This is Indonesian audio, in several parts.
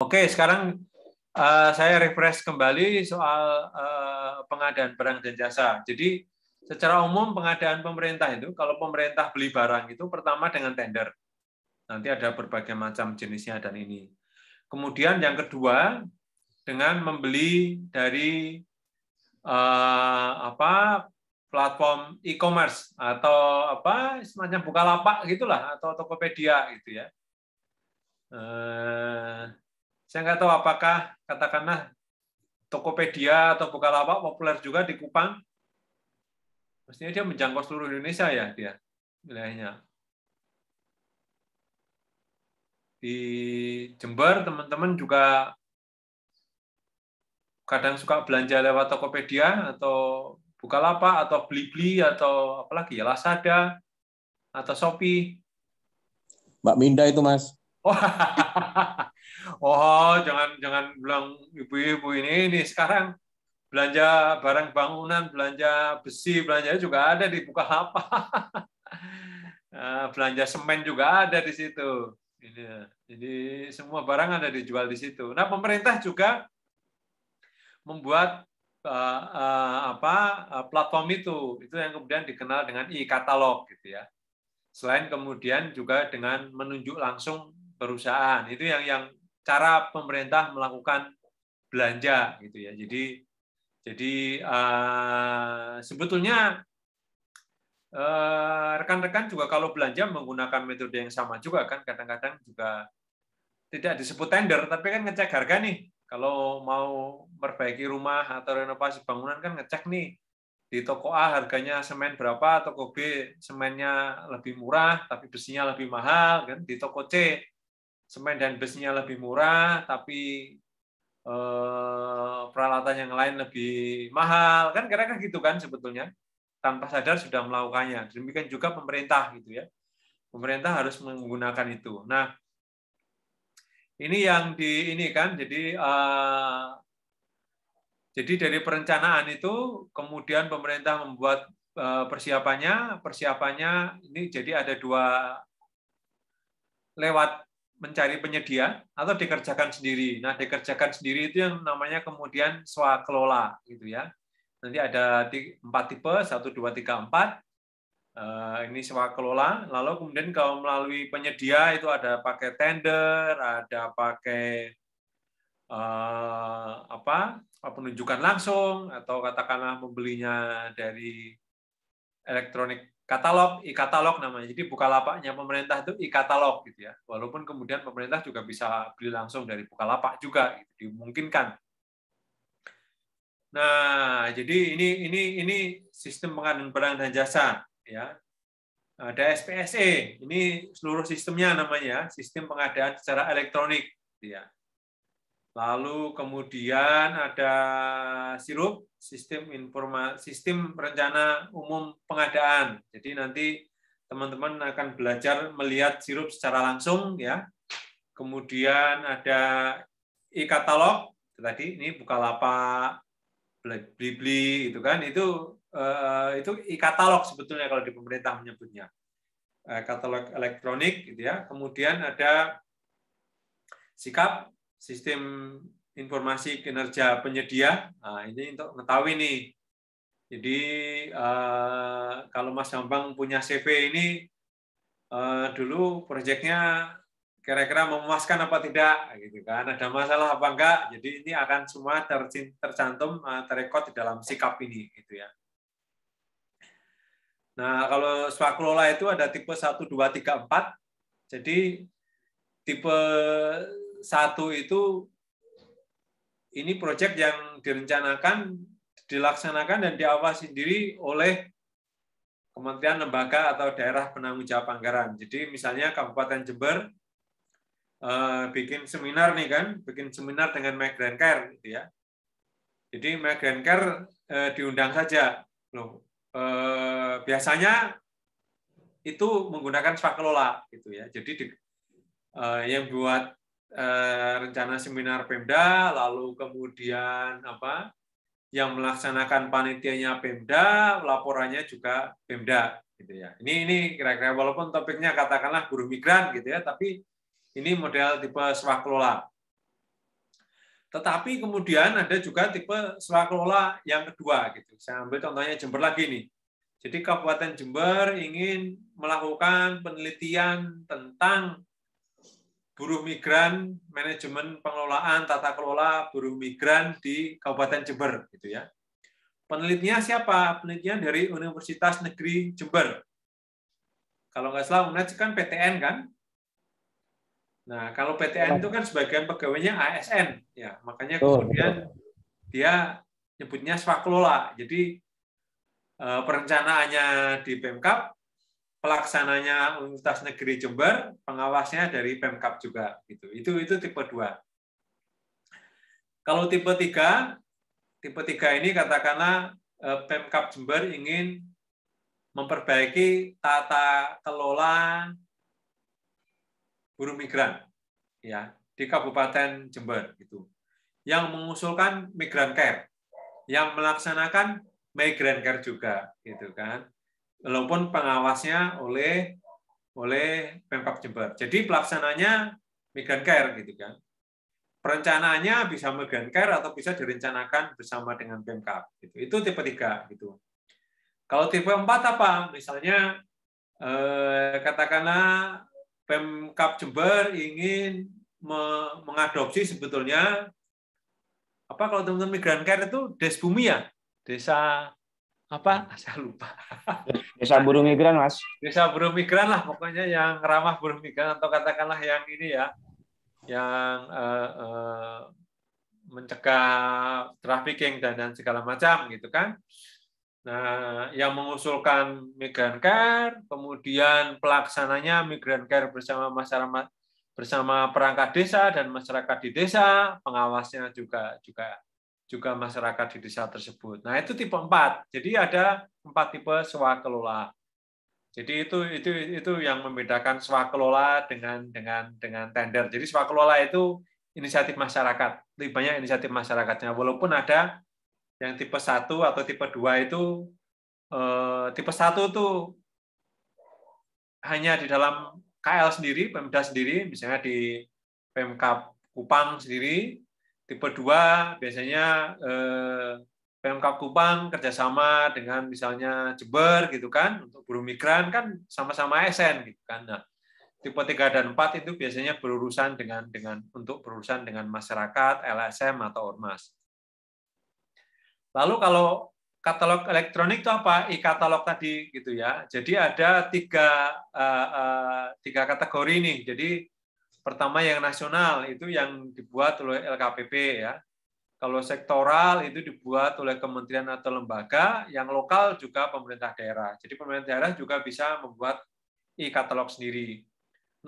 Oke, sekarang saya refresh kembali soal pengadaan barang dan jasa. Jadi secara umum pengadaan pemerintah itu, kalau pemerintah beli barang itu pertama dengan tender. Nanti ada berbagai macam jenisnya dan ini. Kemudian yang kedua dengan membeli dari platform e-commerce atau semacam Bukalapak gitulah atau Tokopedia gitu ya. Saya nggak tahu apakah katakanlah Tokopedia atau Bukalapak populer juga di Kupang. Mestinya dia menjangkau seluruh Indonesia ya dia wilayahnya. Di Jember teman-teman juga kadang suka belanja lewat Tokopedia atau Bukalapak atau Blibli atau apalagi ya Lazada atau Shopee. Mbak Minda itu, Mas. Oh, jangan bilang ibu-ibu ini sekarang belanja barang bangunan, belanja besi, belanja juga ada di Bukalapak. Belanja semen juga ada di situ. Jadi semua barang ada dijual di situ. Nah, pemerintah juga membuat platform itu yang kemudian dikenal dengan e-katalog gitu ya. Selain kemudian juga dengan menunjuk langsung perusahaan, itu yang cara pemerintah melakukan belanja gitu ya. Jadi sebetulnya rekan-rekan juga kalau belanja menggunakan metode yang sama juga kan, kadang-kadang juga tidak disebut tender, tapi kan ngecek harga nih. Kalau mau perbaiki rumah atau renovasi bangunan kan ngecek nih, di toko A harganya semen berapa, toko B semennya lebih murah tapi besinya lebih mahal, kan? Di toko C semen dan besinya lebih murah tapi peralatan yang lain lebih mahal, kan kira-kira gitu kan sebetulnya. Tanpa sadar sudah melakukannya. Demikian juga pemerintah gitu ya. Pemerintah harus menggunakan itu. Nah, ini yang ini kan, jadi dari perencanaan itu kemudian pemerintah membuat persiapannya ini jadi ada dua, lewat mencari penyedia atau dikerjakan sendiri. Nah, dikerjakan sendiri itu yang namanya kemudian swakelola gitu ya. Nanti ada 4 tipe, 1, 2, 3, 4. Ini swakelola. Lalu kemudian kalau melalui penyedia itu ada pakai tender, ada pakai penunjukan langsung, atau katakanlah membelinya dari elektronik katalog, e-katalog namanya. Jadi Bukalapaknya pemerintah itu e-katalog gitu ya. Walaupun kemudian pemerintah juga bisa beli langsung dari Bukalapak juga, gitu, dimungkinkan. Nah, jadi ini sistem pengadaan barang dan jasa ya. Ada SPSE, ini seluruh sistemnya namanya, sistem pengadaan secara elektronik gitu ya. Lalu kemudian ada SIRUP, sistem rencana umum pengadaan. Jadi nanti teman-teman akan belajar melihat SIRUP secara langsung ya. Kemudian ada e-katalog, tadi ini Bukalapak, Blibli itu kan, itu e-katalog sebetulnya kalau di pemerintah menyebutnya. Katalog elektronik gitu ya. Kemudian ada SIKAP, sistem informasi kinerja penyedia. Nah, ini untuk mengetahui nih. Jadi kalau Mas Bambang punya CV ini dulu proyeknya kira-kira memuaskan apa tidak, gitu kan? Ada masalah apa enggak? Jadi ini akan semua tercantum, terrekod di dalam SIKAP ini, gitu ya. Nah, kalau swakelola itu ada tipe 1, 2, 3, 4. Jadi tipe 1 itu ini proyek yang direncanakan, dilaksanakan dan diawasi sendiri oleh kementerian, lembaga atau daerah penanggung jawab anggaran. Jadi misalnya Kabupaten Jember bikin seminar nih kan, bikin seminar dengan Megranker gitu ya. Jadi Megranker diundang saja. Loh, biasanya itu menggunakan swakelola gitu ya. Jadi yang buat rencana seminar Pemda, lalu kemudian yang melaksanakan panitianya Pemda, laporannya juga Pemda gitu ya. Ini kira-kira walaupun topiknya katakanlah buruh migran gitu ya, tapi ini model tipe swakelola. Tetapi kemudian ada juga tipe swakelola yang kedua gitu. Saya ambil contohnya Jember lagi nih. Jadi Kabupaten Jember ingin melakukan penelitian tentang buruh migran, manajemen pengelolaan, tata kelola buruh migran di Kabupaten Jember gitu ya. Penelitinya siapa? Penelitian dari Universitas Negeri Jember. Kalau nggak salah UNED kan PTN kan? Nah, kalau PTN itu kan sebagian pegawainya ASN, ya makanya kemudian dia nyebutnya swakelola. Jadi perencanaannya di Pemkab, pelaksananya Universitas Negeri Jember, pengawasnya dari Pemkab juga. Gitu. Itu tipe 2. Kalau tipe 3 ini katakanlah Pemkab Jember ingin memperbaiki tata kelola buruh migran ya di Kabupaten Jember gitu. Yang mengusulkan Migran Care, yang melaksanakan Migran Care juga gitu kan. Walaupun pengawasnya oleh Pemkab Jember. Jadi pelaksananya Migran Care gitu kan. Perencanaannya bisa Migran Care atau bisa direncanakan bersama dengan Pemkab gitu. Itu tipe 3 gitu. Kalau tipe 4 apa? Misalnya katakanlah Pemkab Jember ingin mengadopsi sebetulnya apa kalau teman-teman Migran Care itu Des Bumi ya? Desa apa? Saya lupa. Desa buruh migran, Mas. Desa buruh migran lah pokoknya yang ramah buruh migran atau katakanlah yang ini ya, yang mencegah trafficking dan segala macam gitu kan. Nah, yang mengusulkan Migran Care, kemudian pelaksananya Migran Care bersama masyarakat, bersama perangkat desa dan masyarakat di desa, pengawasnya juga masyarakat di desa tersebut. Nah, itu tipe 4. Jadi ada 4 tipe swakelola. Jadi itu yang membedakan swakelola dengan tender. Jadi swakelola itu inisiatif masyarakat, lebih banyak inisiatif masyarakatnya. Walaupun ada yang tipe 1 atau tipe 2 itu tipe 1 itu hanya di dalam KL sendiri, Pemda sendiri, misalnya di Pemkab Kupang sendiri. Tipe 2 biasanya Pemkab Kupang kerjasama dengan misalnya Jember gitu kan, untuk buruh migran kan sama-sama ASN gitu kan. Nah, tipe 3 dan 4 itu biasanya berurusan untuk berurusan dengan masyarakat, LSM atau ormas. Lalu kalau katalog elektronik itu apa? E-katalog tadi gitu ya. Jadi ada tiga kategori nih. Jadi pertama yang nasional itu yang dibuat oleh LKPP ya. Kalau sektoral itu dibuat oleh kementerian atau lembaga, yang lokal juga pemerintah daerah. Jadi pemerintah daerah juga bisa membuat e-katalog sendiri.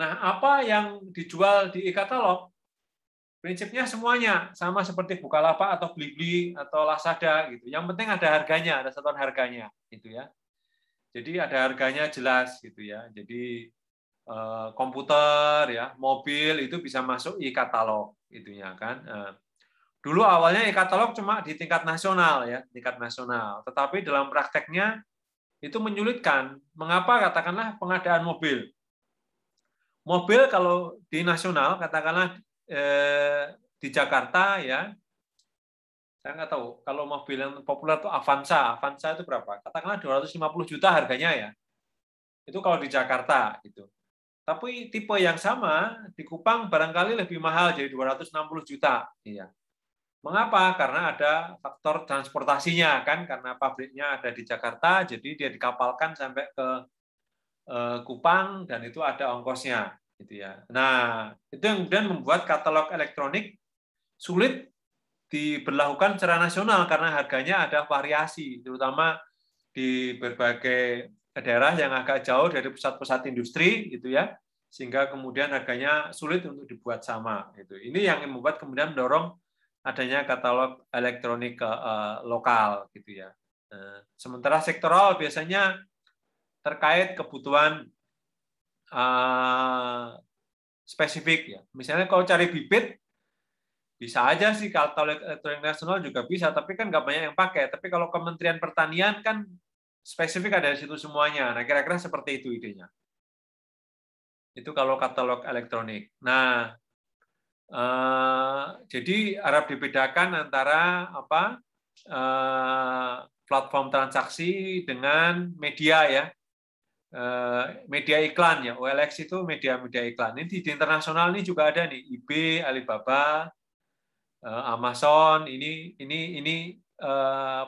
Nah, apa yang dijual di e-katalog? Prinsipnya semuanya sama seperti Bukalapak atau Blibli atau Lazada gitu. Yang penting ada harganya, ada satuan harganya gitu ya. Jadi ada harganya jelas gitu ya. Jadi komputer ya, mobil itu bisa masuk e-katalog gitu ya kan. Dulu awalnya e-katalog cuma di tingkat nasional ya, tingkat nasional. Tetapi dalam prakteknya itu menyulitkan. Mengapa? Katakanlah pengadaan mobil. Mobil kalau di nasional katakanlah di Jakarta ya, saya nggak tahu kalau mobil yang populer itu Avanza itu berapa? Katakanlah 250 juta harganya ya. Itu kalau di Jakarta gitu. Tapi tipe yang sama di Kupang barangkali lebih mahal jadi 260 juta. Iya. Mengapa? Karena ada faktor transportasinya kan, karena pabriknya ada di Jakarta, jadi dia dikapalkan sampai ke Kupang dan itu ada ongkosnya. Gitu ya. Nah, itu yang kemudian membuat katalog elektronik sulit diberlakukan secara nasional karena harganya ada variasi, terutama di berbagai daerah yang agak jauh dari pusat-pusat industri, gitu ya, sehingga kemudian harganya sulit untuk dibuat sama. Gitu. Ini yang membuat kemudian mendorong adanya katalog elektronik lokal, gitu ya. Sementara sektoral biasanya terkait kebutuhan spesifik ya. Misalnya kalau cari bibit bisa aja sih katalog elektronik nasional juga bisa, tapi kan nggak banyak yang pakai. Tapi kalau Kementerian Pertanian kan spesifik ada di situ semuanya. Nah, kira-kira seperti itu idenya. Itu kalau katalog elektronik. Nah, Jadi harap dibedakan antara platform transaksi dengan media ya. Media iklan ya. OLX itu media iklan. Ini di internasional ini juga ada nih, eBay, Alibaba, Amazon, ini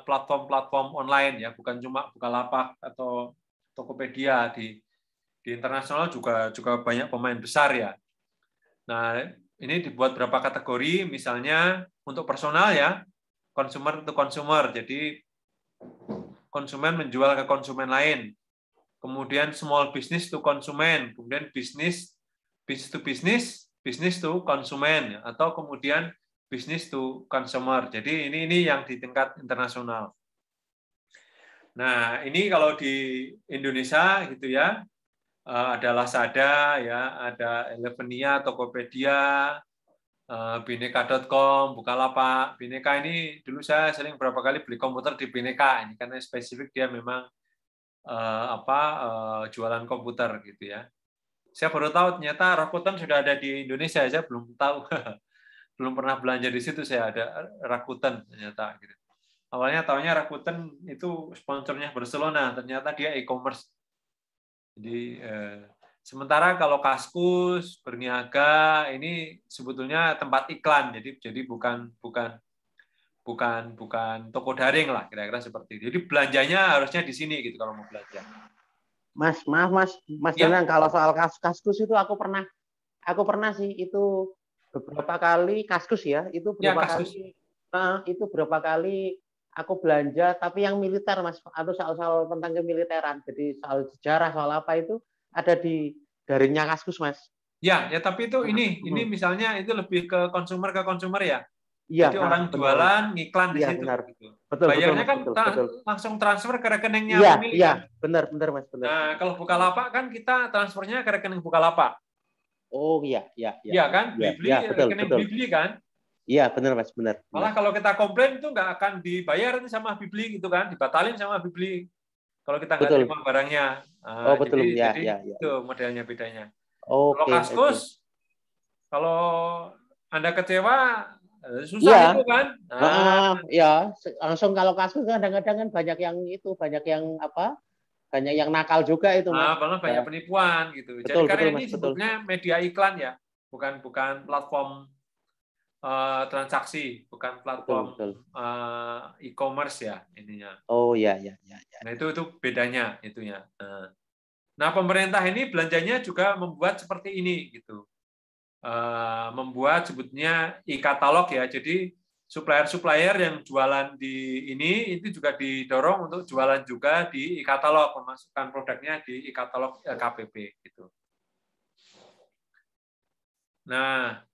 platform-platform online ya, bukan cuma Bukalapak atau Tokopedia. Di internasional juga banyak pemain besar ya. Nah, ini dibuat berapa kategori, misalnya untuk personal ya, consumer to consumer, jadi konsumen menjual ke konsumen lain. Kemudian small business to konsumen, kemudian business to business, business to konsumen, atau kemudian business to consumer. Jadi ini yang di tingkat internasional. Nah, ini kalau di Indonesia gitu ya, ada Lazada, ya, ada Elevenia, Tokopedia, Bineka.com, Bukalapak. Bineka ini dulu saya sering berapa kali beli komputer di Bineka ini karena spesifik dia memang jualan komputer gitu ya. Saya baru tahu ternyata Rakuten sudah ada di Indonesia, saya belum tahu. Belum pernah belanja di situ, saya ada Rakuten ternyata gitu. Awalnya tahunya Rakuten itu sponsornya Barcelona, ternyata dia e-commerce. Jadi sementara kalau Kaskus, Berniaga ini sebetulnya tempat iklan, jadi bukan toko daring lah, kira-kira seperti itu. Jadi belanjanya harusnya di sini gitu kalau mau belanja. Mas, maaf Mas Ya. Danang, kalau soal Kaskus itu aku pernah sih itu beberapa kali Kaskus ya, itu berapa kali aku belanja, tapi yang militer Mas, atau soal tentang kemiliteran, jadi soal sejarah, soal apa itu ada di daringnya Kaskus Mas. Ya, tapi itu ini misalnya itu lebih ke konsumer ya. Iya, jadi orang jualan ngiklan di situ. Benar. Gitu. Betul, bayarnya betul, kan betul. langsung transfer ke rekeningnya pemilik. Iya, kan? benar Mas, benar. Nah, kalau Bukalapak kan kita transfernya ke rekening Bukalapak. Oh iya. Iya kan, Blibli rekening Blibli kan. Iya, benar Mas, benar. Malah kalau kita komplain itu nggak akan dibayar itu sama Blibli gitu kan, dibatalin sama Blibli. Kalau kita nggak terima barangnya. Nah, betul. Jadi itu modelnya bedanya. Kalau Kaskus, kalau Anda kecewa, susah itu kan. Ya, langsung kalau Kaskus kadang-kadang kan banyak yang nakal juga itu Mas. Malah banyak penipuan gitu. Jadi karena ini sebetulnya media iklan ya, bukan platform transaksi, bukan platform e-commerce ya ininya. Oh iya. Nah itu bedanya itunya. Nah pemerintah ini belanjanya juga membuat seperti ini gitu, membuat sebutnya e-katalog ya. Jadi supplier yang jualan di ini itu juga didorong untuk jualan juga di e-katalog, memasukkan produknya di e-katalog KPP gitu. Nah,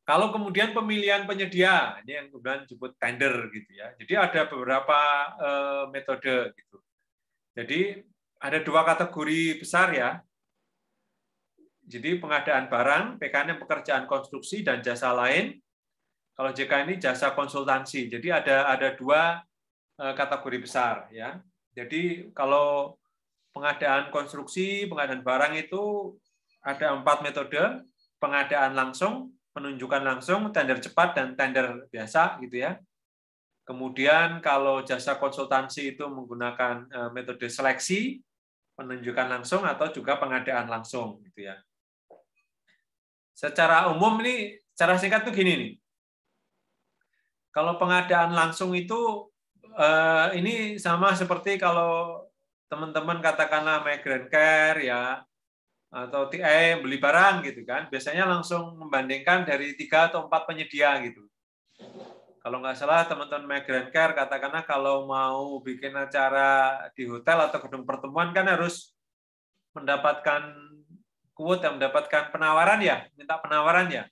kalau kemudian pemilihan penyedia, ini yang kemudian disebut tender gitu ya. Jadi ada beberapa metode gitu. Jadi ada dua kategori besar ya. Jadi pengadaan barang, PKN pekerjaan konstruksi dan jasa lain. Kalau JK ini jasa konsultansi. Jadi ada dua kategori besar ya. Jadi kalau pengadaan konstruksi, pengadaan barang itu ada 4 metode: pengadaan langsung, penunjukan langsung, tender cepat, dan tender biasa gitu ya. Kemudian kalau jasa konsultansi itu menggunakan metode seleksi, penunjukan langsung, atau juga pengadaan langsung gitu ya. Secara umum ini, secara singkat tuh gini nih. Kalau pengadaan langsung itu ini sama seperti kalau teman-teman katakanlah migrant care ya, atau TI beli barang gitu kan, biasanya langsung membandingkan dari 3 atau 4 penyedia gitu. Kalau nggak salah teman-teman migrant care katakanlah kalau mau bikin acara di hotel atau gedung pertemuan kan harus mendapatkan quote, mendapatkan penawaran ya, minta penawaran ya,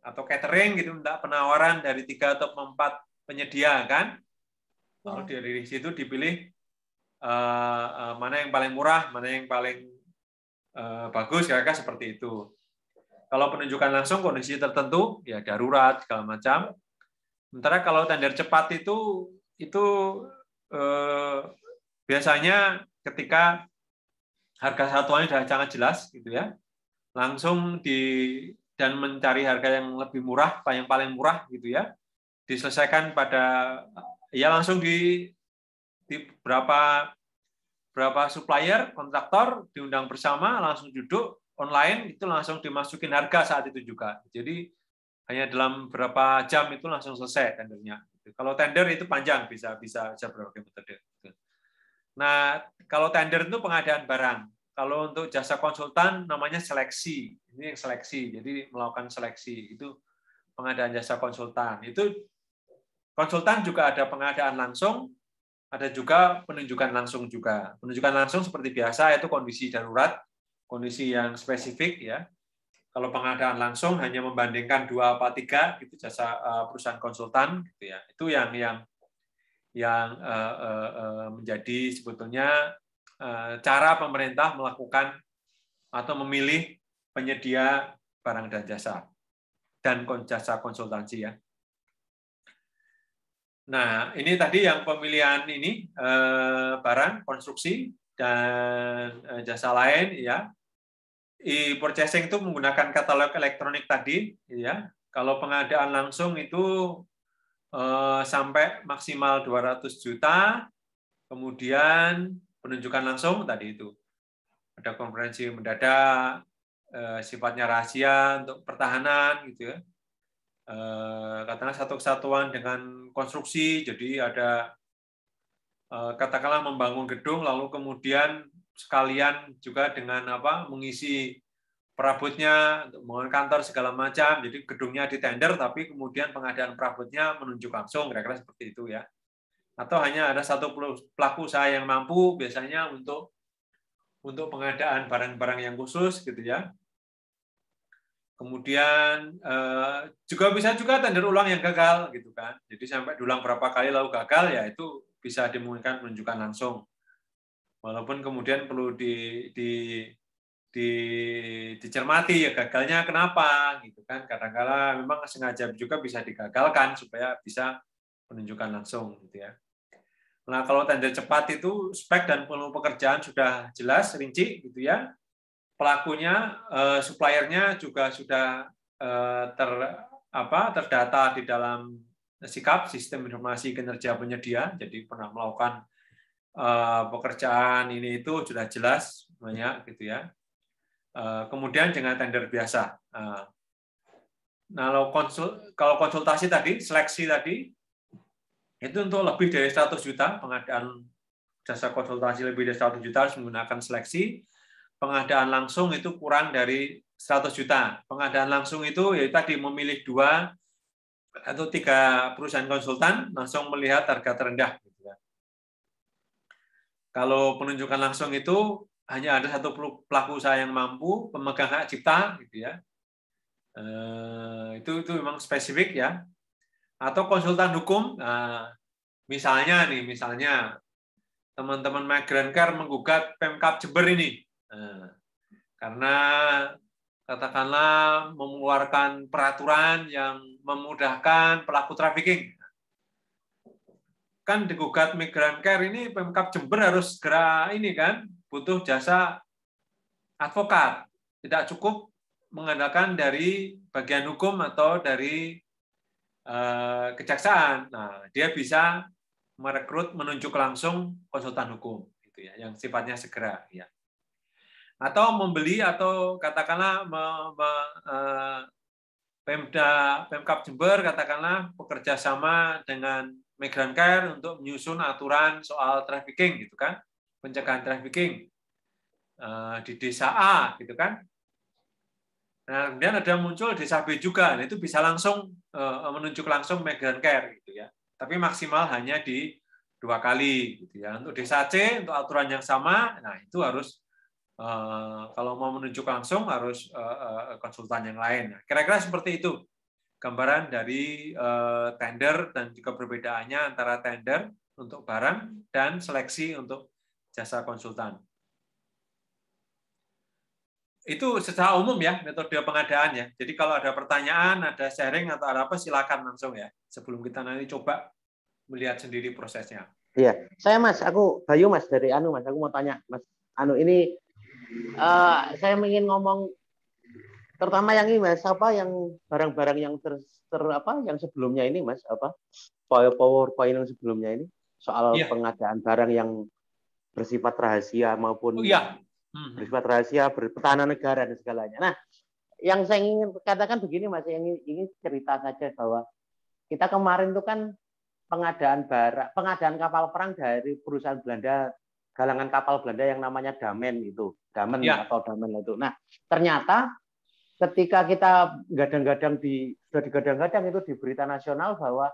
atau catering gitu, minta penawaran dari 3 atau 4 penyedia kan. Lalu dari situ dipilih mana yang paling murah, mana yang paling bagus, kira-kira seperti itu. Kalau penunjukan langsung kondisi tertentu, ya darurat segala macam. Sementara kalau tender cepat itu biasanya ketika harga satuannya sudah sangat jelas, gitu ya, langsung dan mencari harga yang lebih murah, yang paling murah gitu ya. Diselesaikan pada ya langsung di berapa supplier, kontraktor diundang bersama, langsung duduk online, itu langsung dimasukin harga saat itu juga. Jadi hanya dalam berapa jam itu langsung selesai tendernya. Kalau tender itu panjang, bisa berbagai metode. Nah, kalau tender itu pengadaan barang. Kalau untuk jasa konsultan namanya seleksi. Ini yang seleksi, jadi melakukan seleksi. Itu pengadaan jasa konsultan. Itu konsultan juga ada pengadaan langsung, ada juga penunjukan langsung juga. Penunjukan langsung seperti biasa itu kondisi darurat, kondisi yang spesifik ya. Kalau pengadaan langsung hanya membandingkan 2 apa 3 itu jasa perusahaan konsultan gitu ya. Itu yang menjadi sebetulnya cara pemerintah melakukan atau memilih penyedia barang dan jasa dan jasa konsultansi ya. Nah, ini tadi yang pemilihan ini barang, konstruksi dan jasa lain ya. E-purchasing itu menggunakan katalog elektronik tadi ya. Kalau pengadaan langsung itu sampai maksimal 200 juta, kemudian penunjukan langsung tadi itu. Ada konferensi mendadak, sifatnya rahasia untuk pertahanan gitu ya. Katakanlah satu kesatuan dengan konstruksi, jadi ada katakanlah membangun gedung, lalu kemudian sekalian juga dengan mengisi perabotnya, untuk membangun kantor segala macam, jadi gedungnya ditender, tapi kemudian pengadaan perabotnya menunjuk langsung, kira-kira seperti itu ya. Atau hanya ada satu pelaku usaha yang mampu, biasanya untuk pengadaan barang-barang yang khusus gitu ya. Kemudian juga bisa juga tender ulang yang gagal gitu kan. Jadi sampai diulang berapa kali lalu gagal ya itu bisa dimungkinkan penunjukan langsung. Walaupun kemudian perlu dicermati ya gagalnya kenapa gitu kan. Kadang-kala memang sengaja juga bisa digagalkan supaya bisa penunjukan langsung gitu ya. Nah, kalau tender cepat itu spek dan pekerjaan sudah jelas rinci gitu ya. Pelakunya, suppliernya juga sudah terdata di dalam SIKAP, Sistem Informasi Kinerja Penyedia, jadi pernah melakukan pekerjaan ini itu sudah jelas banyak gitu ya. Kemudian dengan tender biasa. Nah, kalau konsultasi tadi, seleksi tadi, itu untuk lebih dari 100 juta, pengadaan jasa konsultasi lebih dari 100 juta harus menggunakan seleksi. Pengadaan langsung itu kurang dari 100 juta. Pengadaan langsung itu ya tadi memilih 2 atau 3 perusahaan konsultan langsung melihat harga terendah. Kalau penunjukan langsung itu hanya ada 1 pelaku usaha yang mampu, pemegang hak cipta, gitu ya. Itu memang spesifik ya. Atau konsultan hukum, misalnya teman-teman Migrant Care menggugat Pemkab Jember ini. Karena katakanlah mengeluarkan peraturan yang memudahkan pelaku trafficking. Kan digugat Migrant Care ini Pemkab Jember harus segera ini kan, butuh jasa advokat. Tidak cukup mengandalkan dari bagian hukum atau dari kejaksaan. Nah, dia bisa merekrut menunjuk langsung konsultan hukum gitu ya, yang sifatnya segera ya. Atau membeli atau katakanlah Pemkab Jember katakanlah bekerja sama dengan Migrant Care untuk menyusun aturan soal trafficking gitu kan, pencegahan trafficking di desa A gitu kan. Nah, kemudian ada muncul desa B juga, nah, itu bisa langsung menunjuk langsung Migrant Care gitu ya. Tapi maksimal hanya di 2 kali gitu ya. Untuk desa C untuk aturan yang sama, nah itu harus kalau mau menunjuk langsung harus konsultan yang lain. Kira-kira seperti itu gambaran dari tender dan juga perbedaannya antara tender untuk barang dan seleksi untuk jasa konsultan. Itu secara umum ya metode pengadaan ya. Jadi kalau ada pertanyaan, ada sharing atau ada apa silakan langsung ya. Sebelum kita nanti coba melihat sendiri prosesnya. Iya, saya Mas, aku Bayu Mas dari Mas, aku mau tanya Mas, ini saya ingin ngomong terutama yang ini Mas, apa yang barang-barang yang yang sebelumnya ini Mas, PowerPoint yang sebelumnya ini soal Iya. pengadaan barang yang bersifat rahasia maupun Oh iya. bersifat rahasia, pertahanan negara dan segalanya. Nah, yang saya ingin katakan begini Mas, yang ini cerita saja bahwa kita kemarin itu kan pengadaan kapal perang dari perusahaan Belanda, galangan kapal Belanda yang namanya Damen itu, Damen Ya. atau Damen itu. Nah, ternyata ketika kita sudah digadang-gadang itu di berita nasional bahwa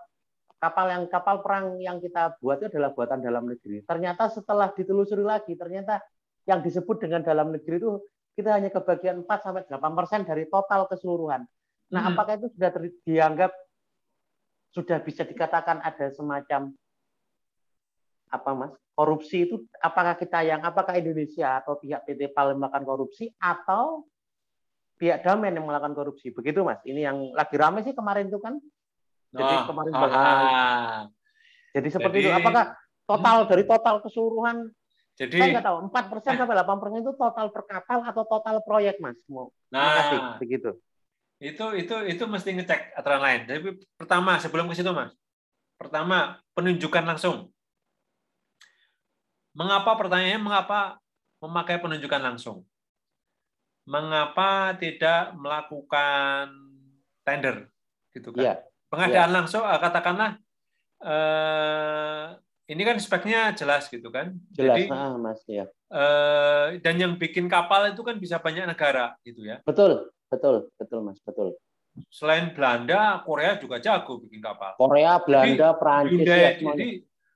kapal perang yang kita buat itu adalah buatan dalam negeri. Ternyata setelah ditelusuri lagi, ternyata yang disebut dengan dalam negeri itu kita hanya kebagian 4-8% dari total keseluruhan. Nah, apakah itu sudah dianggap sudah bisa dikatakan ada semacam apa Mas? Korupsi itu apakah Indonesia atau pihak PT PAL melakukan korupsi atau pihak Damen yang melakukan korupsi? Begitu Mas. Ini yang lagi ramai sih kemarin itu kan. Jadi kemarin jadi seperti itu. Apakah dari total keseluruhan? Jadi saya nggak tahu 4% sampai 8% itu total per kapal atau total proyek Mas? Makasih begitu. Itu mesti ngecek aturan lain. Tapi pertama sebelum ke situ Mas. Pertama penunjukan langsung. Pertanyaannya mengapa memakai penunjukan langsung? Mengapa tidak melakukan tender gitu kan? Ya. Pengadaan langsung katakanlah ini kan speknya jelas gitu kan. Jelas. Jadi, Mas ya. Dan yang bikin kapal itu kan bisa banyak negara gitu ya. Betul Mas, betul. Selain Belanda, Korea juga jago bikin kapal. Korea, Belanda, Prancis ya semuanya. Jadi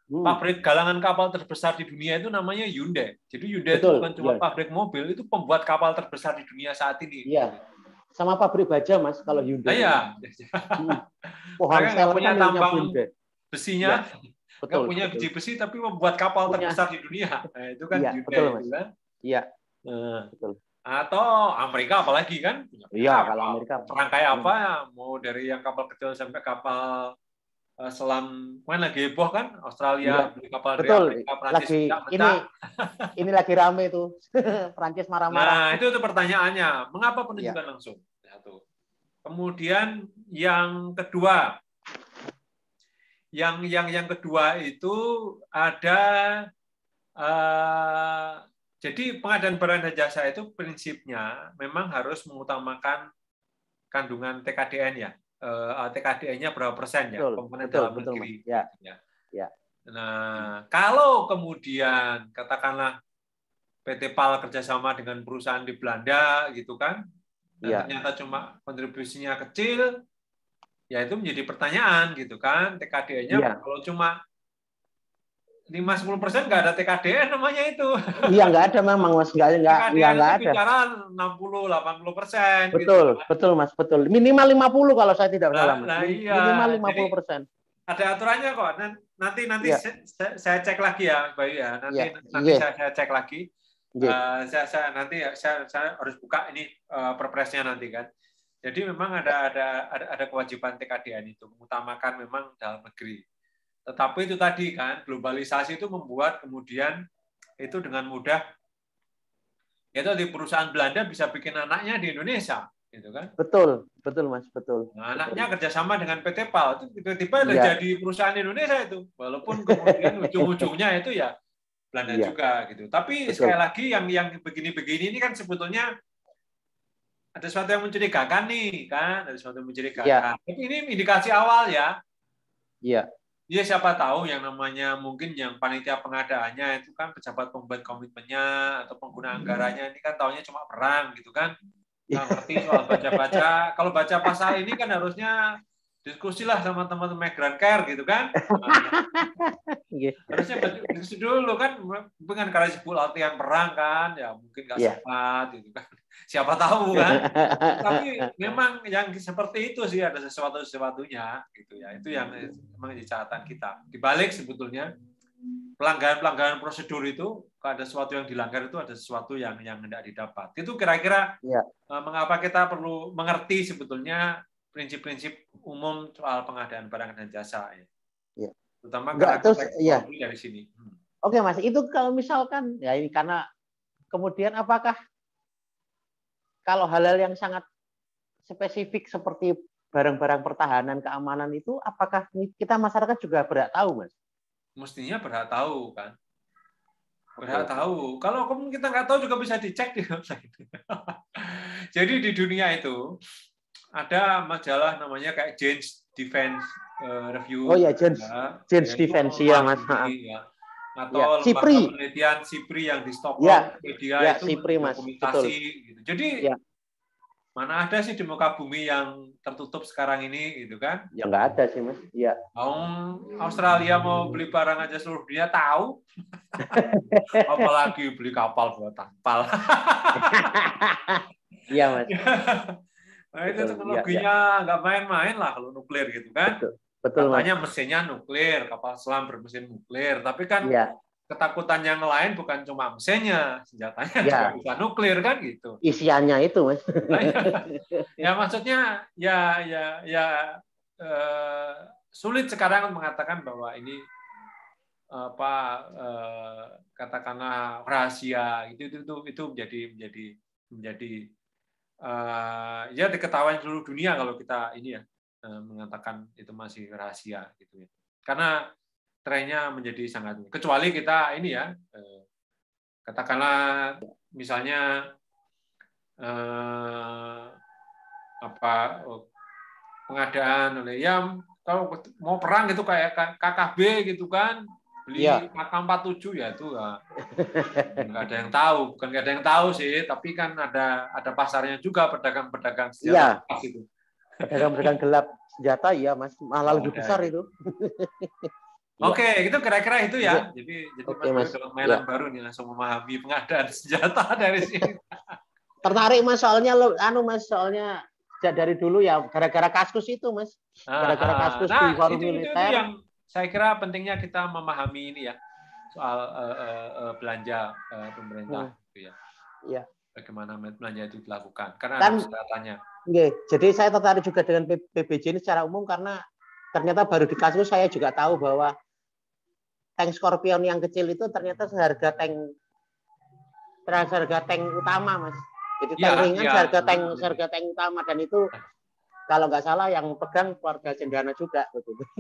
pabrik galangan kapal terbesar di dunia itu namanya Hyundai. Jadi Hyundai itu bukan cuma pabrik mobil, itu pembuat kapal terbesar di dunia saat ini. Iya. Sama pabrik baja Mas kalau Hyundai. Iya. Mereka nggak punya tambang besinya, nggak punya biji besi, tapi membuat kapal terbesar di dunia. Nah, itu kan Hyundai. Betul, Mas. Itu kan? Iya. Betul. Atau Amerika apalagi kan? Iya, kalau Amerika. Perang kayak apa ya? Mau dari yang kapal kecil sampai kapal selam, kan lagi heboh kan? Australia beli kapal dari Amerika, Prancis ini lagi rame itu. Prancis marah-marah. Nah, itu pertanyaannya. Mengapa penunjukan langsung? Satu. Kemudian yang kedua, yang kedua itu ada jadi pengadaan barang dan jasa itu prinsipnya memang harus mengutamakan kandungan TKDN ya. TKDN-nya berapa persen ya, komponen dalam negeri. Ya. Nah, kalau kemudian katakanlah PT PAL kerjasama dengan perusahaan di Belanda gitu kan, dan ternyata cuma kontribusinya kecil, ya itu menjadi pertanyaan gitu kan, TKDN-nya kalau cuma 5-10% nggak ada TKDN namanya itu. Iya, nggak ada memang Mas, nggak ada. Bicara 60-80%. Betul Mas, betul. Minimal 50 kalau saya tidak salah Mas. Minimal 50%. Ada aturannya kok. Nanti saya cek lagi ya, Mbak ya. Nanti saya cek lagi. Saya harus buka ini perpresnya nanti kan. Jadi memang ada kewajiban TKDN itu mengutamakan memang dalam negeri. Tetapi itu tadi kan, globalisasi itu membuat kemudian itu dengan mudah itu di perusahaan Belanda bisa bikin anaknya di Indonesia, gitu kan? Betul Mas, betul. Nah, anaknya kerjasama dengan PT PAL itu tiba-tiba jadi perusahaan Indonesia itu, walaupun kemudian ujung-ujungnya itu ya Belanda juga gitu. Tapi sekali lagi yang begini-begini ini kan sebetulnya ada sesuatu yang mencurigakan nih kan, ada sesuatu yang mencurigakan. Tapi ini indikasi awal ya. Iya. Ya siapa tahu yang namanya mungkin yang panitia pengadaannya itu kan pejabat pembuat komitmennya atau pengguna anggarannya ini kan taunya cuma perang gitu kan, nggak ngerti soal baca-baca. Kalau baca pasal ini kan harusnya diskusilah sama teman-teman migrant care gitu kan. Harusnya diskusi dulu kan, bukan karena disebut latihan perang kan, ya mungkin nggak sempat gitu kan. Siapa tahu kan. Tapi memang yang seperti itu sih ada sesuatunya gitu ya. Itu yang memang di catatan kita. Di balik sebetulnya pelanggaran prosedur itu kalau ada sesuatu yang dilanggar itu ada sesuatu yang hendak didapat. Itu kira-kira mengapa kita perlu mengerti sebetulnya prinsip-prinsip umum soal pengadaan barang dan jasa ya. Terutama dari sini. Oke Mas, itu kalau misalkan ya ini karena kemudian apakah kalau hal-hal yang sangat spesifik seperti barang-barang pertahanan keamanan itu, apakah kita masyarakat juga berhak tahu, Mas? Mestinya berhak tahu kan. Berhak tahu. Kalau kita nggak tahu juga bisa dicek di website. Jadi di dunia itu ada majalah namanya kayak Jane's Defense Review. Oh ya, Jane's Defense ya, Mas. Ya. Atau ya, lembaga penelitian SIPRI yang di Stockholm, media itu SIPRI, Mas. Dokumentasi. Gitu. Jadi mana ada sih di muka bumi yang tertutup sekarang ini, gitu kan? Ya nggak ada sih, Mas. Iya. Australia mau beli barang aja seluruh dunia tahu. Apalagi beli kapal buat kapal. Iya, Mas. Nah, itu teknologinya nggak main-main lah kalau nuklir gitu kan. Betul, katanya mesinnya nuklir, kapal selam bermesin nuklir. Tapi kan ketakutan yang lain bukan cuma mesinnya, senjatanya juga bisa nuklir kan gitu. Isiannya itu, Mas. Ya maksudnya sulit sekarang mengatakan bahwa ini katakanlah rahasia itu menjadi ya diketahui seluruh dunia kalau kita ini ya mengatakan itu masih rahasia gitu ya. Karena trennya menjadi sangat, kecuali kita ini ya katakanlah misalnya pengadaan oleh kalau mau perang gitu kayak KKB gitu kan, beli AK-47 ya itu nggak ada yang tahu, bukan nggak ada yang tahu sih, tapi kan ada pasarnya juga, pedagang-pedagang senjata gitu. Pedagang-pedagang gelap senjata ya, Mas, malah lebih besar itu. Oke, itu kira-kira itu ya. Jadi Mas dapat mainan baru nih, langsung memahami pengadaan senjata dari sini. Tertarik, Mas, soalnya Mas, soalnya dari dulu ya gara-gara Kaskus itu, Mas. Gara-gara Kaskus di forum militer. Itu yang saya kira pentingnya kita memahami ini ya, soal belanja pemerintah gitu ya. Iya. Bagaimana belanja itu dilakukan, karena ada persyaratannya. Jadi saya tertarik juga dengan PBJ ini secara umum karena ternyata baru di Kaskus saya juga tahu bahwa tank Scorpion yang kecil itu ternyata seharga tank utama, Mas. Jadi tank ringan seharga tank utama, dan itu kalau nggak salah yang pegang keluarga Cendana juga.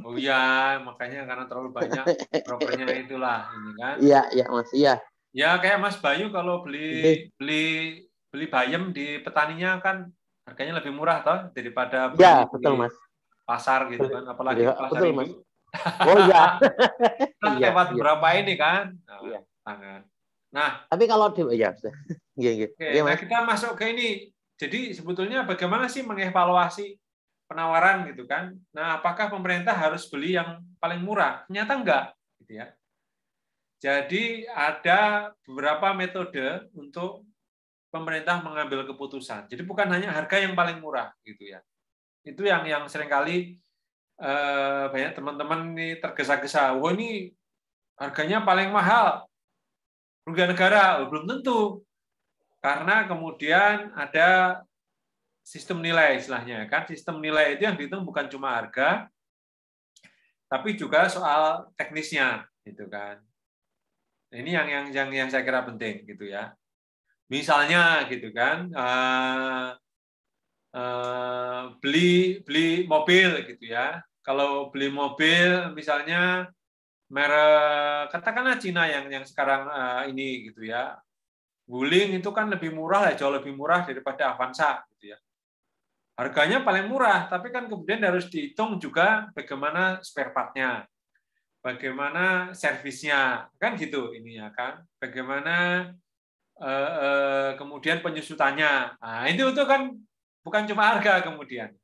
Oh iya, makanya karena terlalu banyak propernya itulah ini kan. Iya, Mas. Iya. Ya kayak Mas Bayu kalau beli bayam di petaninya kan harganya lebih murah toh daripada beli betul, Mas. Pasar gitu kan, apalagi pasar betul, itu. Mas. Oh iya. Kan lewat berapa ini kan. Nah, tapi kalau nah kita masuk ke ini. Jadi sebetulnya bagaimana sih mengevaluasi penawaran gitu kan? Nah, apakah pemerintah harus beli yang paling murah? Ternyata enggak, gitu ya. Jadi ada beberapa metode untuk pemerintah mengambil keputusan. Jadi bukan hanya harga yang paling murah, gitu ya. Itu yang seringkali banyak teman-teman ini tergesa-gesa. Wah, ini harganya paling mahal, rugi negara. Belum tentu. Karena kemudian ada sistem nilai istilahnya kan. Sistem nilai itu yang dihitung bukan cuma harga, tapi juga soal teknisnya, gitu kan. Ini yang saya kira penting, gitu ya. Misalnya, gitu kan, beli mobil, gitu ya. Kalau beli mobil, misalnya merek katakanlah Cina yang sekarang ini, gitu ya. Wuling itu kan lebih murah, jauh lebih murah daripada Avanza, gitu ya. Harganya paling murah, tapi kan kemudian harus dihitung juga bagaimana spare part-nya, bagaimana servisnya, kan gitu ininya kan. Bagaimana kemudian penyusutannya. Nah, itu kan bukan cuma harga kemudian.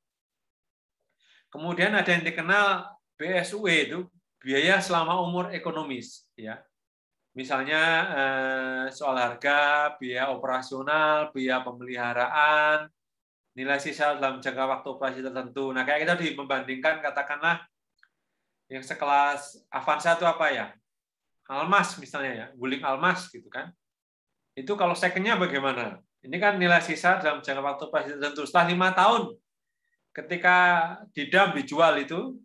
Kemudian ada yang dikenal BSUE itu biaya selama umur ekonomis, ya. Misalnya soal harga, biaya operasional, biaya pemeliharaan, nilai sisa dalam jangka waktu operasi tertentu. Nah, kayak kita membandingkan katakanlah yang sekelas Avanza itu apa ya? Almas misalnya ya, Wuling Almas gitu kan. Itu kalau second-nya bagaimana? Ini kan nilai sisa dalam jangka waktu operasi tertentu. Setelah 5 tahun, ketika dijual itu,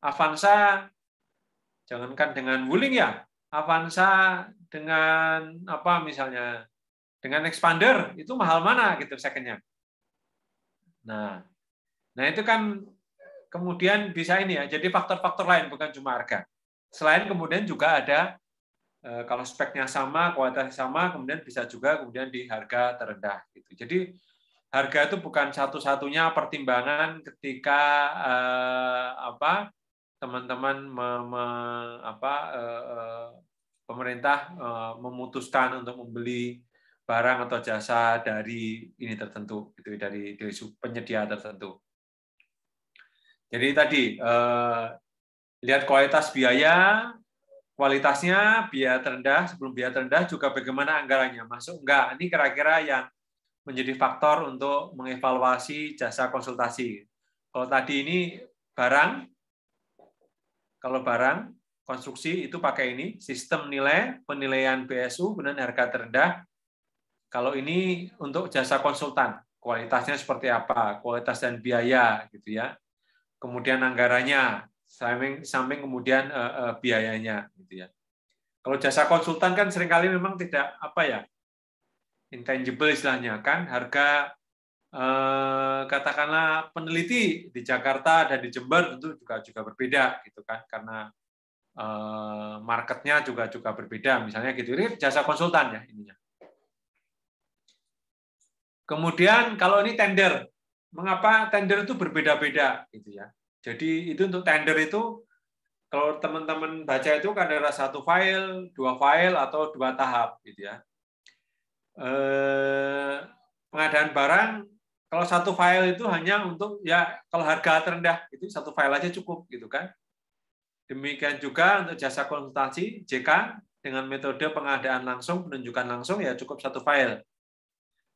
Avanza, jangankan dengan Wuling ya, Avanza dengan apa misalnya, dengan Expander, itu mahal mana gitu second-nya? Nah itu kan kemudian bisa ini ya, jadi faktor-faktor lain bukan cuma harga. Selain kemudian juga ada kalau speknya sama, kualitasnya sama, kemudian bisa juga kemudian di harga terendah gitu. Jadi harga itu bukan satu-satunya pertimbangan ketika teman-teman pemerintah memutuskan untuk membeli barang atau jasa dari ini tertentu, gitu, dari penyedia tertentu. Jadi tadi lihat kualitas biaya, kualitasnya biaya terendah, sebelum biaya terendah juga bagaimana anggarannya, masuk enggak. Ini kira-kira yang menjadi faktor untuk mengevaluasi jasa konsultasi. Kalau tadi ini barang, kalau barang konstruksi itu pakai ini sistem nilai, penilaian BSU, kemudian harga terendah. Kalau ini untuk jasa konsultan, kualitasnya seperti apa, kualitas dan biaya, gitu ya. Kemudian anggarannya, samping kemudian biayanya, gitu ya. Kalau jasa konsultan kan seringkali memang tidak intangible istilahnya kan, harga katakanlah peneliti di Jakarta dan di Jember tentu juga berbeda gitu kan, karena marketnya juga berbeda misalnya gitu. Ini jasa konsultan ya ininya. Kemudian kalau ini tender, mengapa tender itu berbeda-beda gitu ya. Jadi itu untuk tender itu kalau teman-teman baca itu kan ada 1 file, 2 file atau 2 tahap gitu ya. Pengadaan barang kalau 1 file itu hanya untuk ya kalau harga terendah itu 1 file aja cukup gitu kan. Demikian juga untuk jasa konsultasi JK dengan metode pengadaan langsung, penunjukan langsung ya cukup 1 file.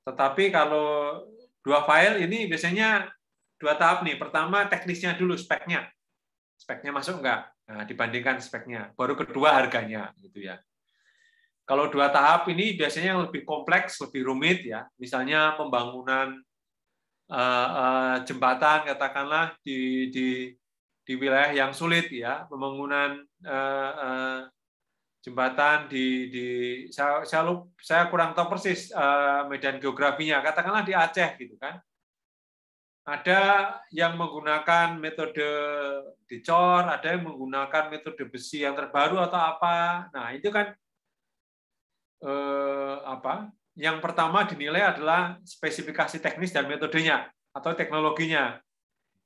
Tetapi kalau 2 file ini biasanya 2 tahap nih. Pertama teknisnya dulu, speknya. Speknya masuk enggak? Nah, dibandingkan speknya. Baru kedua harganya gitu ya. Kalau 2 tahap ini biasanya yang lebih kompleks, lebih rumit ya. Misalnya pembangunan jembatan katakanlah di wilayah yang sulit ya, pembangunan jembatan saya kurang tahu persis medan geografinya, katakanlah di Aceh gitu kan. Ada yang menggunakan metode dicor, ada yang menggunakan metode besi yang terbaru atau apa. Nah, itu kan yang pertama dinilai adalah spesifikasi teknis dan metodenya atau teknologinya.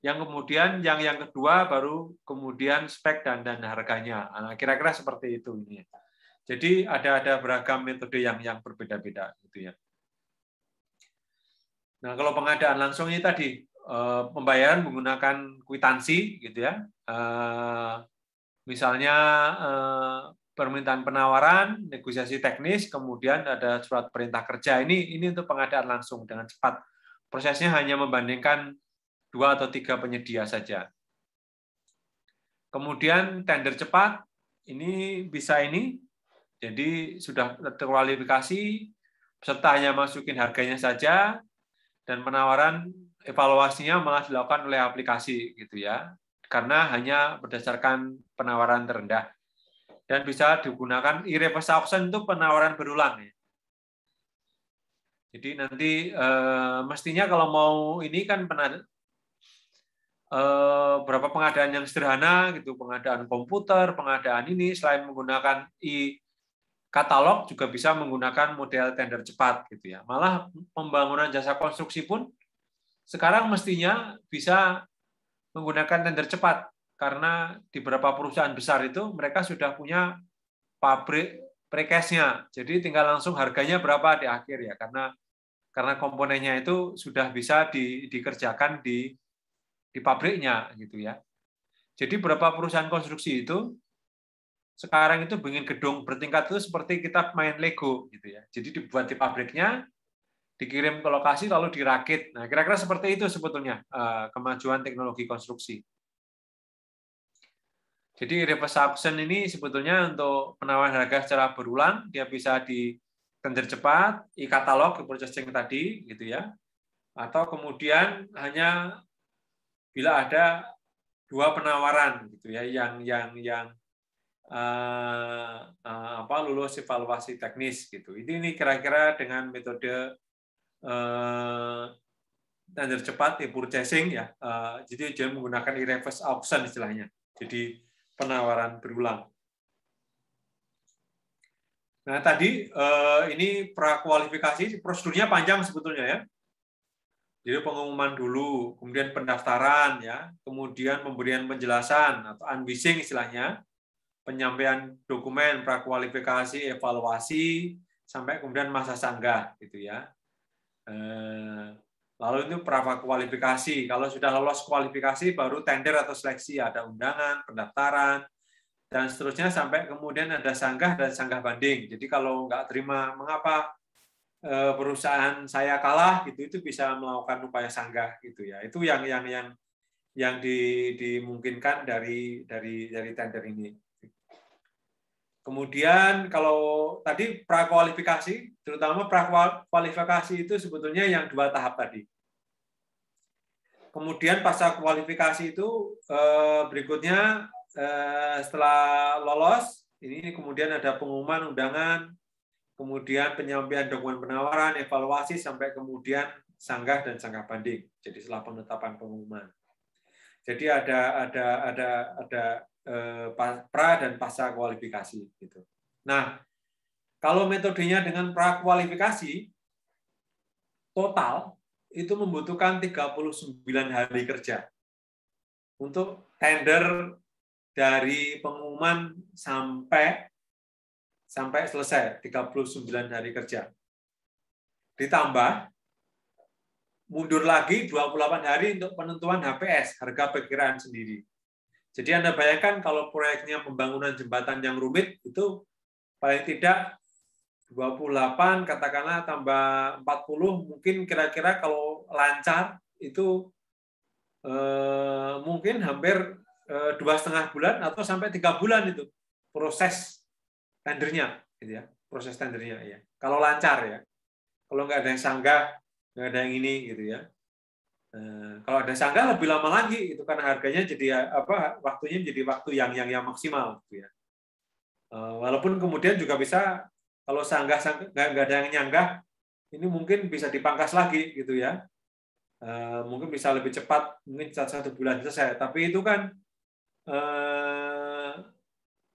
Yang kemudian yang kedua baru kemudian spek dan harganya. Nah, kira-kira seperti itu ini. Jadi ada beragam metode yang berbeda-beda gitu ya. Nah, kalau pengadaan langsung ini tadi pembayaran menggunakan kwitansi gitu ya. Misalnya permintaan penawaran, negosiasi teknis, kemudian ada surat perintah kerja. Ini untuk pengadaan langsung dengan cepat. Prosesnya hanya membandingkan 2 atau 3 penyedia saja. Kemudian tender cepat, ini bisa ini. Jadi sudah terkualifikasi, peserta hanya masukin harganya saja, dan penawaran evaluasinya malah dilakukan oleh aplikasi gitu ya. Karena hanya berdasarkan penawaran terendah. Dan bisa digunakan e-reverse auction itu penawaran berulang ya. Jadi nanti mestinya kalau mau ini kan berapa pengadaan yang sederhana gitu, pengadaan komputer, pengadaan ini selain menggunakan e-katalog juga bisa menggunakan model tender cepat gitu ya. Malah pembangunan jasa konstruksi pun sekarang mestinya bisa menggunakan tender cepat. Karena di beberapa perusahaan besar itu mereka sudah punya pabrik precast-nya. Jadi tinggal langsung harganya berapa di akhir ya, karena komponennya itu sudah bisa dikerjakan di pabriknya gitu ya. Jadi beberapa perusahaan konstruksi itu sekarang itu bikin gedung bertingkat itu seperti kita main Lego gitu ya. Jadi dibuat di pabriknya, dikirim ke lokasi lalu dirakit. Nah, kira-kira seperti itu sebetulnya kemajuan teknologi konstruksi. Jadi reverse auction ini sebetulnya untuk penawaran harga secara berulang, dia bisa di tender cepat, e-katalog, e-purchasing tadi, gitu ya. Atau kemudian hanya bila ada 2 penawaran, gitu ya, yang lulus evaluasi teknis, gitu. Ini kira-kira dengan metode tender cepat, e-purchasing ya. Jadi dia menggunakan e-reverse auction istilahnya. Jadi penawaran berulang. Nah, tadi ini prakualifikasi, prosedurnya panjang sebetulnya ya. Jadi pengumuman dulu, kemudian pendaftaran ya, kemudian pemberian penjelasan atau unwishing istilahnya, penyampaian dokumen prakualifikasi, evaluasi, sampai kemudian masa sanggah gitu ya. Lalu itu prakualifikasi. Kalau sudah lolos kualifikasi baru tender atau seleksi, ada undangan, pendaftaran, dan seterusnya sampai kemudian ada sanggah dan sanggah banding. Jadi kalau nggak terima mengapa perusahaan saya kalah gitu, itu bisa melakukan upaya sanggah gitu ya. Itu yang dimungkinkan dari tender ini. Kemudian kalau tadi prakualifikasi, terutama prakualifikasi itu sebetulnya yang 2 tahap tadi. Kemudian pasca kualifikasi itu berikutnya setelah lolos, ini kemudian ada pengumuman undangan, kemudian penyampaian dokumen penawaran, evaluasi, sampai kemudian sanggah dan sanggah banding. Jadi setelah penetapan pengumuman. Jadi ada pra dan pasca kualifikasi gitu. Nah, kalau metodenya dengan pra kualifikasi total itu membutuhkan 39 hari kerja untuk tender dari pengumuman sampai selesai, 39 hari kerja. Ditambah mundur lagi 28 hari untuk penentuan HPS, harga perkiraan sendiri. Jadi Anda bayangkan kalau proyeknya pembangunan jembatan yang rumit, itu paling tidak 28, katakanlah tambah 40, mungkin kira-kira kalau lancar, itu mungkin hampir 2,5 bulan atau sampai 3 bulan itu proses tendernya. Gitu ya, proses tendernya. Ya. Kalau lancar ya. Kalau nggak ada yang sanggah, nggak ada yang ini gitu ya. Kalau ada sanggah lebih lama lagi itu karena harganya jadi waktunya jadi waktu yang maksimal gitu ya. Walaupun kemudian juga bisa kalau sanggah nggak ada yang nyanggah, ini mungkin bisa dipangkas lagi gitu ya. Mungkin bisa lebih cepat, mungkin 1 bulan selesai. Tapi itu kan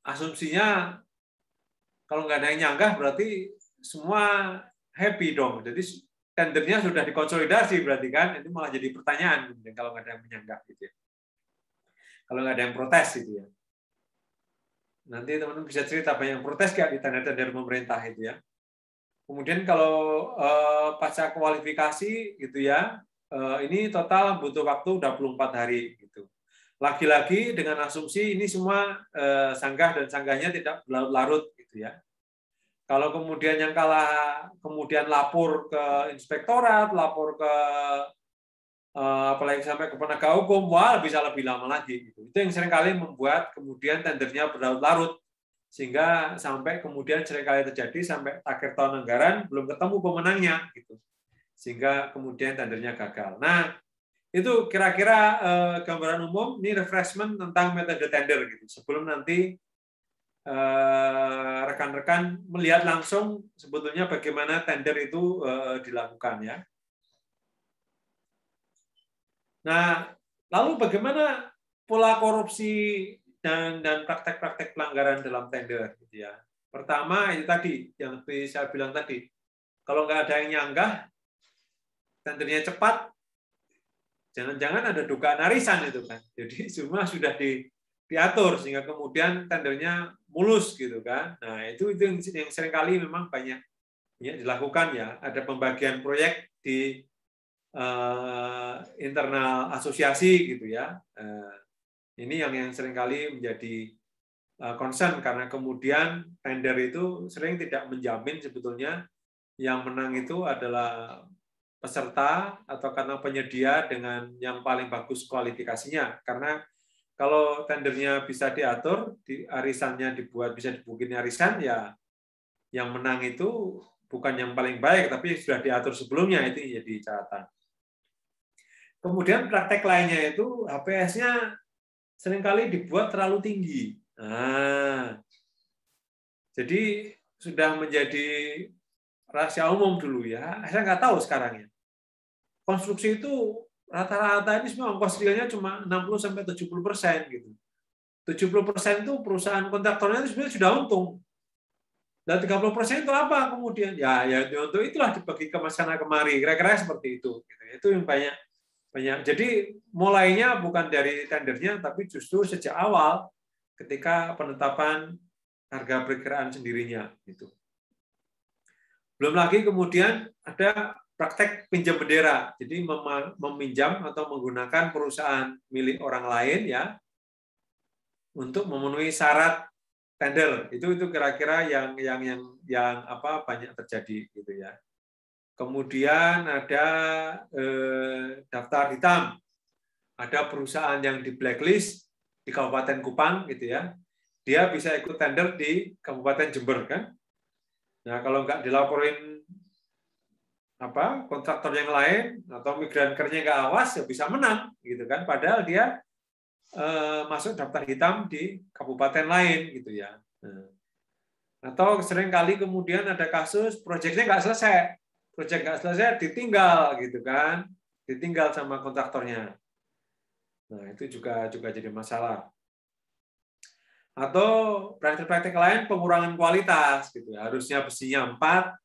asumsinya kalau nggak ada yang nyanggah berarti semua happy dong. Jadi tendernya sudah dikonsolidasi berarti kan, itu malah jadi pertanyaan kalau nggak ada yang menyanggah gitu ya. Kalau nggak ada yang protes gitu ya. Nanti teman-teman bisa cerita banyak yang protes nggak di tender-tender pemerintah itu ya. Kemudian kalau pasca kualifikasi gitu ya, ini total butuh waktu 24 hari gitu. Lagi-lagi dengan asumsi ini semua sanggah dan sanggahnya tidak berlarut-larut gitu ya. Kalau kemudian yang kalah kemudian lapor ke inspektorat, lapor ke apalagi sampai ke penegak hukum, wah bisa lebih lama lagi. Itu yang seringkali membuat kemudian tendernya berlarut-larut, sehingga sampai kemudian seringkali terjadi sampai akhir tahun anggaran belum ketemu pemenangnya, gitu. Sehingga kemudian tendernya gagal. Nah, itu kira-kira gambaran umum, ini refreshment tentang metode tender gitu. Sebelum nanti rekan-rekan melihat langsung sebetulnya bagaimana tender itu dilakukan ya. Nah, lalu bagaimana pola korupsi dan praktek-praktek pelanggaran dalam tender gitu ya. Pertama itu tadi yang saya bilang tadi, kalau nggak ada yang nyanggah, tendernya cepat, jangan-jangan ada dugaan arisan itu kan. Jadi semua sudah diatur sehingga kemudian tendernya mulus gitu kan. Nah, itu yang seringkali memang banyak ya dilakukan ya. Ada pembagian proyek di internal asosiasi gitu ya. Ini yang seringkali menjadi concern karena kemudian tender itu sering tidak menjamin sebetulnya yang menang itu adalah peserta atau karena penyedia dengan yang paling bagus kualifikasinya. Karena kalau tendernya bisa diatur, arisannya bisa dibikin arisan, ya yang menang itu bukan yang paling baik, tapi sudah diatur sebelumnya, itu jadi catatan. Kemudian praktek lainnya itu HPS-nya seringkali dibuat terlalu tinggi. Nah, jadi sudah menjadi rahasia umum dulu ya. Saya nggak tahu sekarang ya. konstruksi itu rata-rata ini semua ongkos realnya cuma 60-70% gitu. 70% itu perusahaan kontraktornya itu sebenarnya sudah untung. Dan 30% itu apa kemudian? Ya untuk itulah dibagi ke sana kemari. Kira-kira seperti itu. Itu yang banyak. Jadi mulainya bukan dari tendernya, tapi justru sejak awal ketika penetapan harga perkiraan sendirinya. Gitu. Belum lagi kemudian ada praktek pinjam bendera. Jadi meminjam atau menggunakan perusahaan milik orang lain ya untuk memenuhi syarat tender. Itu kira-kira yang apa banyak terjadi gitu ya. Kemudian ada daftar hitam. Ada perusahaan yang di blacklist di Kabupaten Kupang gitu ya. Dia bisa ikut tender di Kabupaten Jember kan. Nah, kalau nggak dilaporin kontraktor yang lain atau migran kerja nggak awas ya bisa menang gitu kan. Padahal dia masuk daftar hitam di kabupaten lain gitu ya. Atau seringkali kemudian ada kasus proyeknya nggak selesai. Proyek nggak selesai ditinggal gitu kan. Ditinggal sama kontraktornya. Nah, itu juga jadi masalah. Atau praktek-praktek lain pengurangan kualitas gitu ya. Harusnya besinya 4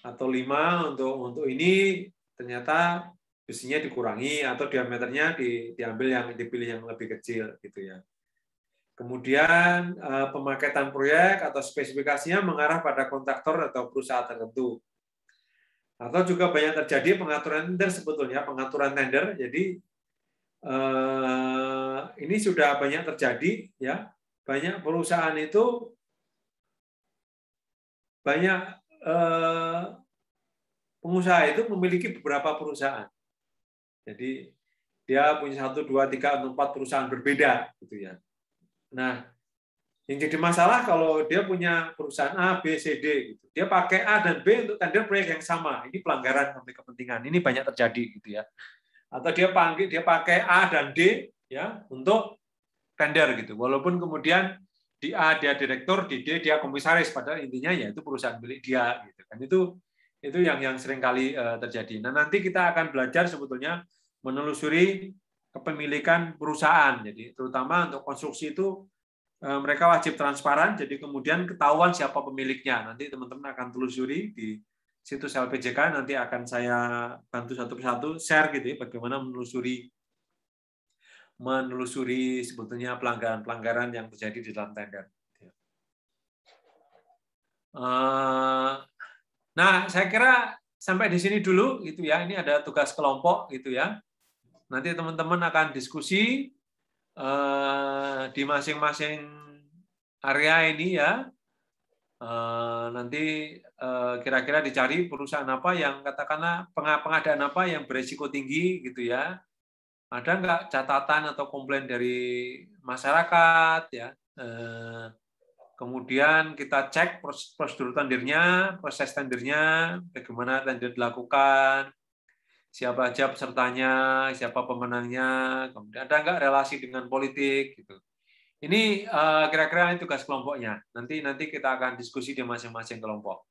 atau 5 untuk ini ternyata besinya dikurangi atau diameternya dipilih yang lebih kecil gitu ya. Kemudian pemaketan proyek atau spesifikasinya mengarah pada kontraktor atau perusahaan tertentu. Atau juga banyak terjadi pengaturan tender sebetulnya, pengaturan tender. Jadi ini sudah banyak terjadi ya. Banyak perusahaan itu banyak pengusaha itu memiliki beberapa perusahaan. Jadi dia punya 1, 2, 3, 4 perusahaan berbeda gitu ya. Nah, yang jadi masalah kalau dia punya perusahaan A, B, C, D gitu. Dia pakai A dan B untuk tender proyek yang sama. Ini pelanggaran konflik kepentingan. Ini banyak terjadi gitu ya. Atau dia pakai A dan D ya untuk tender gitu. Walaupun kemudian di A dia direktur, di D dia komisaris, padahal intinya ya itu perusahaan milik dia gitu kan. Itu yang sering kali terjadi. Nah, nanti kita akan belajar sebetulnya menelusuri kepemilikan perusahaan. Jadi terutama untuk konstruksi itu mereka wajib transparan, jadi kemudian ketahuan siapa pemiliknya. Nanti teman-teman akan telusuri di situs LPJK, nanti akan saya bantu satu persatu share gitu ya, bagaimana menelusuri sebetulnya pelanggaran-pelanggaran yang terjadi di dalam tender. Nah, saya kira sampai di sini dulu gitu ya. Ini ada tugas kelompok gitu ya. Nanti teman-teman akan diskusi di masing-masing area ini ya. Nanti kira-kira dicari perusahaan apa yang katakanlah pengadaan apa yang berisiko tinggi gitu ya. Ada nggak catatan atau komplain dari masyarakat ya. Kemudian kita cek prosedur tendernya, proses tendernya, bagaimana tender dilakukan, siapa aja pesertanya, siapa pemenangnya, kemudian ada nggak relasi dengan politik gitu. Ini kira-kira tugas kelompoknya. Nanti kita akan diskusi di masing-masing kelompok.